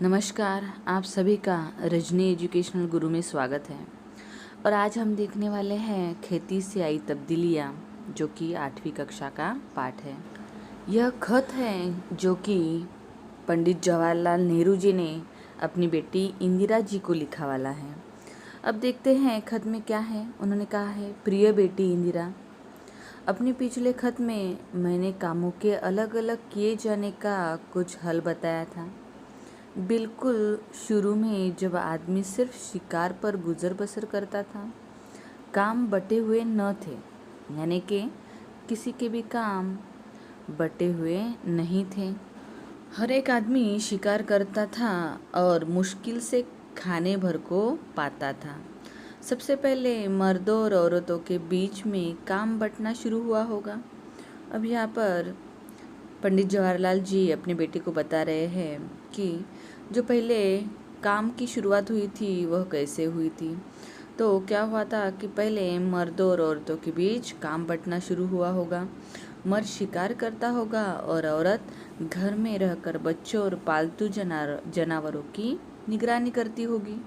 नमस्कार, आप सभी का रजनी एजुकेशनल गुरु में स्वागत है। और आज हम देखने वाले हैं खेती से आई तब्दीलियाँ, जो कि 8वीं कक्षा का पाठ है। यह खत है जो कि पंडित जवाहरलाल नेहरू जी ने अपनी बेटी इंदिरा जी को लिखा वाला है। अब देखते हैं खत में क्या है। उन्होंने कहा है, प्रिय बेटी इंदिरा, अपने पिछले खत में मैंने कामों के अलग अलग किए जाने का कुछ हल बताया था। बिल्कुल शुरू में जब आदमी सिर्फ शिकार पर गुजर बसर करता था, काम बटे हुए न थे, यानी कि किसी के भी काम बटे हुए नहीं थे। हर एक आदमी शिकार करता था और मुश्किल से खाने भर को पाता था। सबसे पहले मर्दों और औरतों के बीच में काम बंटना शुरू हुआ होगा। अब यहाँ पर पंडित जवाहरलाल जी अपनी बेटी को बता रहे हैं कि जो पहले काम की शुरुआत हुई थी वह कैसे हुई थी। तो क्या हुआ था कि पहले मर्दों और औरतों के बीच काम बंटना शुरू हुआ होगा। मर्द शिकार करता होगा और औरत घर में रहकर बच्चों और पालतू जानवरों की निगरानी करती होगी।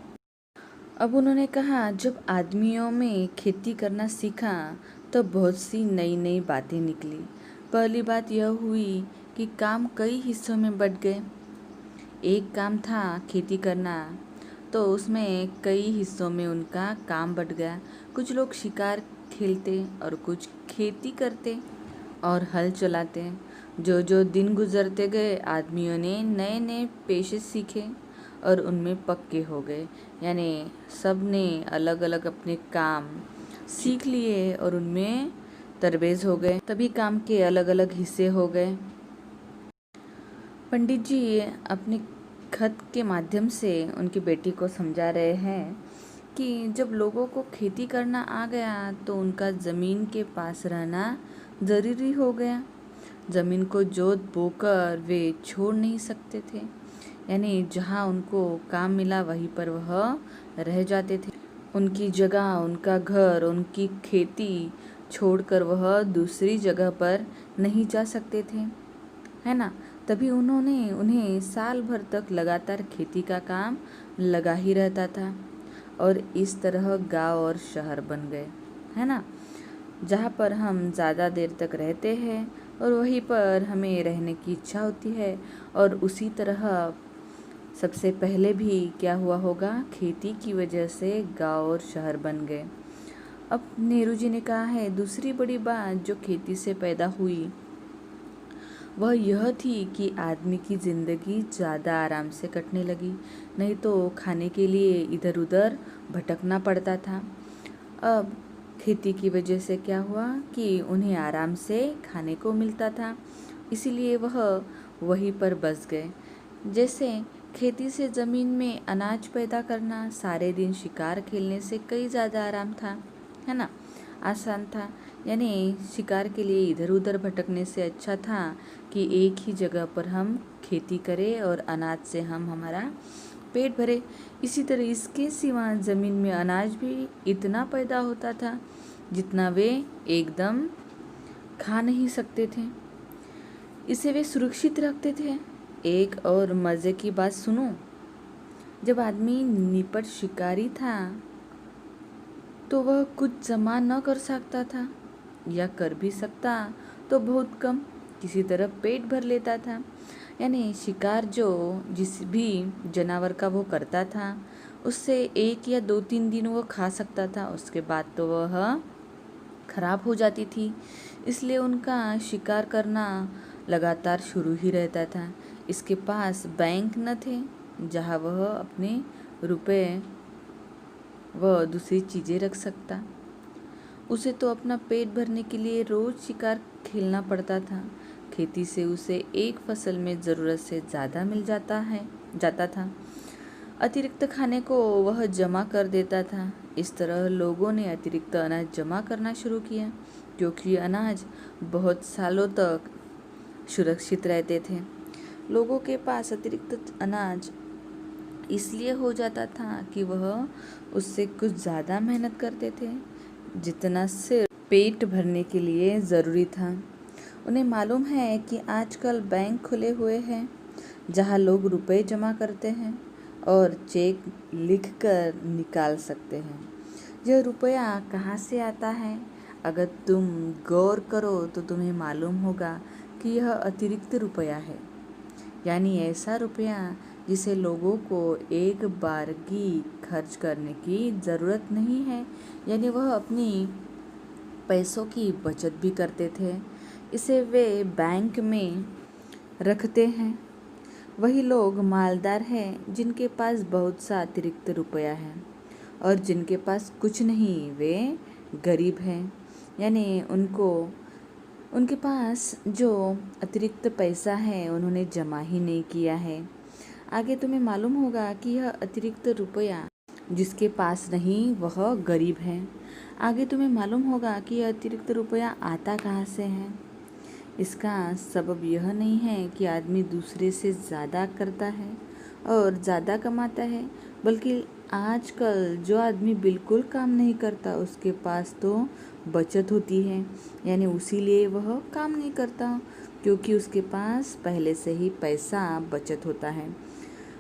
अब उन्होंने कहा, जब आदमियों में खेती करना सीखा तो बहुत सी नई नई बातें निकली। पहली बात यह हुई कि काम कई हिस्सों में बंट गए। एक काम था खेती करना, तो उसमें कई हिस्सों में उनका काम बंट गया। कुछ लोग शिकार खेलते और कुछ खेती करते और हल चलाते। जो जो दिन गुजरते गए, आदमियों ने नए नए पेशे सीखे और उनमें पक्के हो गए। यानी सब ने अलग अलग अपने काम सीख लिए और उनमें तरबेज हो गए। तभी काम के अलग अलग हिस्से हो गए। पंडित जी अपने खत के माध्यम से उनकी बेटी को समझा रहे हैं कि जब लोगों को खेती करना आ गया तो उनका ज़मीन के पास रहना ज़रूरी हो गया। ज़मीन को जोत बोकर वे छोड़ नहीं सकते थे, यानी जहाँ उनको काम मिला वहीं पर वह रह जाते थे। उनकी जगह, उनका घर, उनकी खेती छोड़कर वह दूसरी जगह पर नहीं जा सकते थे, है ना। तभी उन्हें साल भर तक लगातार खेती का काम लगा ही रहता था और इस तरह गांव और शहर बन गए, है ना, जहाँ पर हम ज़्यादा देर तक रहते हैं और वहीं पर हमें रहने की इच्छा होती है। और उसी तरह सबसे पहले भी क्या हुआ होगा, खेती की वजह से गांव और शहर बन गए। अब नेहरू जी ने कहा है, दूसरी बड़ी बात जो खेती से पैदा हुई वह यह थी कि आदमी की ज़िंदगी ज़्यादा आराम से कटने लगी। नहीं तो खाने के लिए इधर उधर भटकना पड़ता था। अब खेती की वजह से क्या हुआ कि उन्हें आराम से खाने को मिलता था, इसीलिए वह वहीं पर बस गए। जैसे खेती से ज़मीन में अनाज पैदा करना सारे दिन शिकार खेलने से कई ज़्यादा आराम था, है ना, आसान था। यानी शिकार के लिए इधर उधर भटकने से अच्छा था कि एक ही जगह पर हम खेती करें और अनाज से हम हमारा पेट भरे। इसी तरह इसके सिवा ज़मीन में अनाज भी इतना पैदा होता था जितना वे एकदम खा नहीं सकते थे। इसे वे सुरक्षित रखते थे। एक और मज़े की बात सुनो, जब आदमी निपट शिकारी था तो वह कुछ जमा न कर सकता था, या कर भी सकता तो बहुत कम, किसी तरह पेट भर लेता था। यानी शिकार जो जिस भी जानवर का वो करता था उससे 1 या 2-3 दिन वो खा सकता था, उसके बाद तो वह खराब हो जाती थी। इसलिए उनका शिकार करना लगातार शुरू ही रहता था। इसके पास बैंक न थे जहाँ वह अपने रुपए व दूसरी चीज़ें रख सकता। उसे तो अपना पेट भरने के लिए रोज़ शिकार खेलना पड़ता था। खेती से उसे एक फसल में ज़रूरत से ज़्यादा मिल जाता था। अतिरिक्त खाने को वह जमा कर देता था। इस तरह लोगों ने अतिरिक्त अनाज जमा करना शुरू किया, क्योंकि अनाज बहुत सालों तक सुरक्षित रहते थे। लोगों के पास अतिरिक्त अनाज इसलिए हो जाता था कि वह उससे कुछ ज़्यादा मेहनत करते थे जितना सिर्फ पेट भरने के लिए ज़रूरी था। उन्हें मालूम है कि आजकल बैंक खुले हुए हैं, जहाँ लोग रुपए जमा करते हैं और चेक लिखकर निकाल सकते हैं। यह रुपया कहाँ से आता है? अगर तुम गौर करो तो तुम्हें मालूम होगा कि यह अतिरिक्त रुपया है, यानी ऐसा रुपया जिसे लोगों को एक बारगी खर्च करने की ज़रूरत नहीं है, यानी वह अपनी पैसों की बचत भी करते थे। इसे वे बैंक में रखते हैं। वही लोग मालदार हैं जिनके पास बहुत सा अतिरिक्त रुपया है, और जिनके पास कुछ नहीं वे गरीब हैं, यानी उनके पास जो अतिरिक्त पैसा है उन्होंने जमा ही नहीं किया है। आगे तुम्हें मालूम होगा कि यह अतिरिक्त रुपया जिसके पास नहीं वह गरीब है। आगे तुम्हें मालूम होगा कि यह अतिरिक्त रुपया आता कहाँ से है। इसका सबब यह नहीं है कि आदमी दूसरे से ज़्यादा करता है और ज़्यादा कमाता है, बल्कि आजकल जो आदमी बिल्कुल काम नहीं करता उसके पास तो बचत होती है, यानी उसीलिए वह काम नहीं करता, क्योंकि उसके पास पहले से ही पैसा बचत होता है।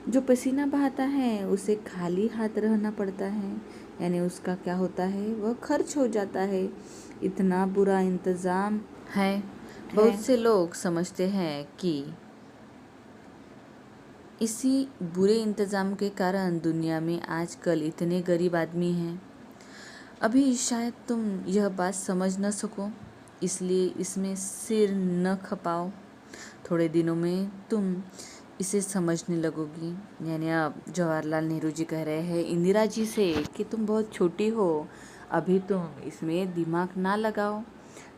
जो पसीना बहाता है उसे खाली हाथ रहना पड़ता है, यानी उसका क्या होता है, वह खर्च हो जाता है। इतना बुरा इंतज़ाम है। बहुत से लोग समझते हैं कि इसी बुरे इंतज़ाम के कारण दुनिया में आजकल इतने गरीब आदमी हैं। अभी शायद तुम यह बात समझ न सको, इसलिए इसमें सिर न खपाओ। थोड़े दिनों में तुम इसे समझने लगोगी। यानी अब जवाहरलाल नेहरू जी कह रहे हैं इंदिरा जी से कि तुम बहुत छोटी हो, अभी तुम इसमें दिमाग ना लगाओ,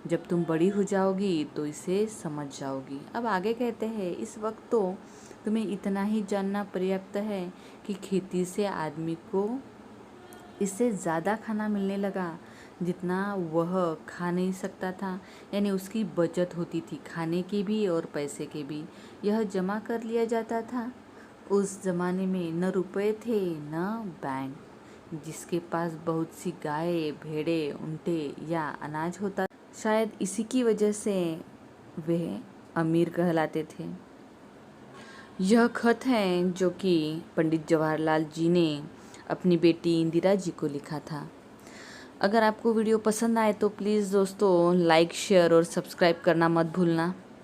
जब तुम बड़ी हो जाओगी तो इसे समझ जाओगी। अब आगे कहते हैं इस वक्त तो तुम्हें इतना ही जानना पर्याप्त है कि खेती से आदमी को इससे ज़्यादा खाना मिलने लगा जितना वह खा नहीं सकता था, यानी उसकी बचत होती थी खाने की भी और पैसे की भी। यह जमा कर लिया जाता था। उस ज़माने में न रुपए थे न बैंक। जिसके पास बहुत सी गाय, भेड़े, ऊँटे या अनाज होता, शायद इसी की वजह से वे अमीर कहलाते थे। यह खत है जो कि पंडित जवाहरलाल जी ने अपनी बेटी इंदिरा जी को लिखा था। अगर आपको वीडियो पसंद आए तो प्लीज़ दोस्तों लाइक, शेयर और सब्सक्राइब करना मत भूलना।